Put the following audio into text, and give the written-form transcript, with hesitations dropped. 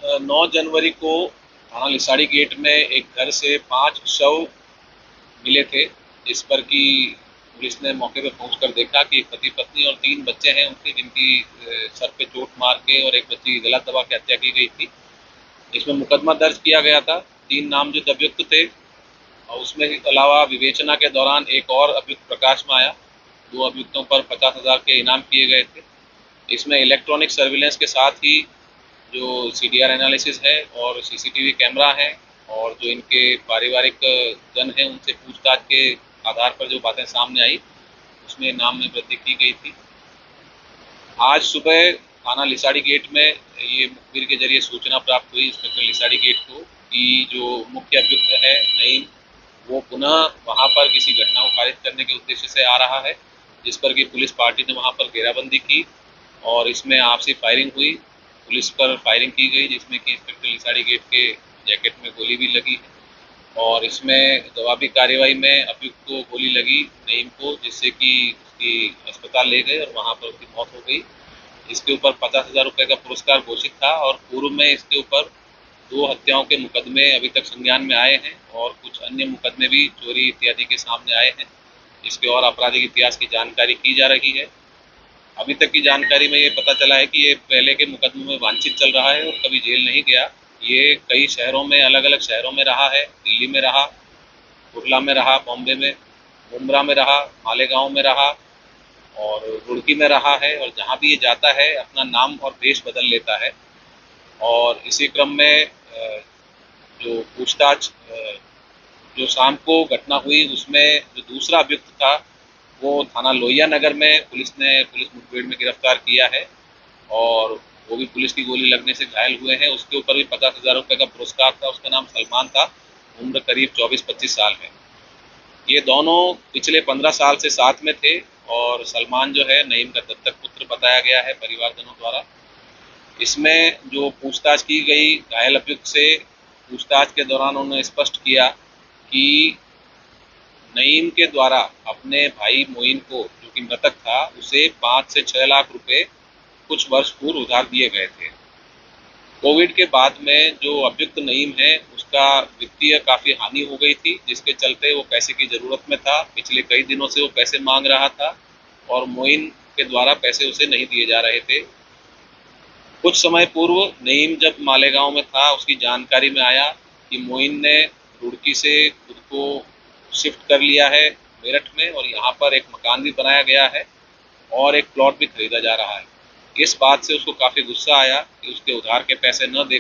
9 जनवरी को थाना लिसाड़ी गेट में एक घर से 5 शव मिले थे, जिस पर कि पुलिस ने मौके पर पहुंचकर देखा कि पति पत्नी और 3 बच्चे हैं उनके, जिनकी सर पे चोट मार के और एक बच्ची की गला दबा के हत्या की गई थी। इसमें मुकदमा दर्ज किया गया था। 3 नामजद अभियुक्त थे और उसमें अलावा विवेचना के दौरान एक और अभियुक्त प्रकाश में आया। 2 अभियुक्तों पर 50,000 के इनाम किए गए थे। इसमें इलेक्ट्रॉनिक सर्विलेंस के साथ ही जो सीडीआर एनालिसिस है और सीसीटीवी कैमरा है और जो इनके पारिवारिक जन हैं उनसे पूछताछ के आधार पर जो बातें सामने आई, उसमें नाम में वृद्धि की गई थी। आज सुबह थाना लिसाड़ी गेट में ये मुखबिर के जरिए सूचना प्राप्त हुई इंस्पेक्टर लिसाड़ी गेट को कि जो मुख्य अभियुक्त है नईम, वो पुनः वहाँ पर किसी घटना को खारिज करने के उद्देश्य से आ रहा है, जिस पर कि पुलिस पार्टी ने वहाँ पर घेराबंदी की और इसमें आपसी फायरिंग हुई। पुलिस पर फायरिंग की गई, जिसमें कि इंस्पेक्टर लिसाड़ी गेट के जैकेट में गोली भी लगी है और इसमें जवाबी कार्रवाई में अभियुक्त को गोली लगी नईम को, जिससे कि उसकी अस्पताल ले गए और वहाँ पर उसकी मौत हो गई। इसके ऊपर 50,000 रुपये का पुरस्कार घोषित था और पूर्व में इसके ऊपर 2 हत्याओं के मुकदमे अभी तक संज्ञान में आए हैं और कुछ अन्य मुकदमे भी चोरी इत्यादि के सामने आए हैं। इसके और आपराधिक इतिहास की जानकारी की जा रही है। अभी तक की जानकारी में ये पता चला है कि ये पहले के मुकदमों में वांछित चल रहा है और कभी जेल नहीं गया। ये कई शहरों में, अलग अलग शहरों में रहा है। दिल्ली में रहा, कुर्ला में रहा, बॉम्बे में, मुंब्रा में रहा, मालेगांव में रहा और रुड़की में रहा है और जहाँ भी ये जाता है अपना नाम और देश बदल लेता है। और इसी क्रम में जो पूछताछ जो शाम को घटना हुई उसमें जो दूसरा अभियुक्त था वो थाना लोहिया नगर में पुलिस मुठभेड़ में गिरफ्तार किया है और वो भी पुलिस की गोली लगने से घायल हुए हैं। उसके ऊपर भी 50,000 रुपये का पुरस्कार था। उसका नाम सलमान था, उम्र करीब 24-25 साल है। ये दोनों पिछले 15 साल से साथ में थे और सलमान जो है नईम का दत्तक पुत्र बताया गया है परिवारजनों द्वारा। इसमें जो पूछताछ की गई घायल अभियुक्त से, पूछताछ के दौरान उन्होंने स्पष्ट किया कि नईम के द्वारा अपने भाई मोइन को, जो कि मृतक था, उसे 5 से 6 लाख रुपए कुछ वर्ष पूर्व उधार दिए गए थे। कोविड के बाद में जो अभियुक्त नईम है उसका वित्तीय काफ़ी हानि हो गई थी, जिसके चलते वो पैसे की ज़रूरत में था। पिछले कई दिनों से वो पैसे मांग रहा था और मोइन के द्वारा पैसे उसे नहीं दिए जा रहे थे। कुछ समय पूर्व नईम जब मालेगांव में था, उसकी जानकारी में आया कि मोइन ने रुड़की से खुद को शिफ्ट कर लिया है मेरठ में और यहाँ पर एक मकान भी बनाया गया है और एक प्लॉट भी खरीदा जा रहा है। इस बात से उसको काफ़ी गुस्सा आया कि उसके उधार के पैसे न दे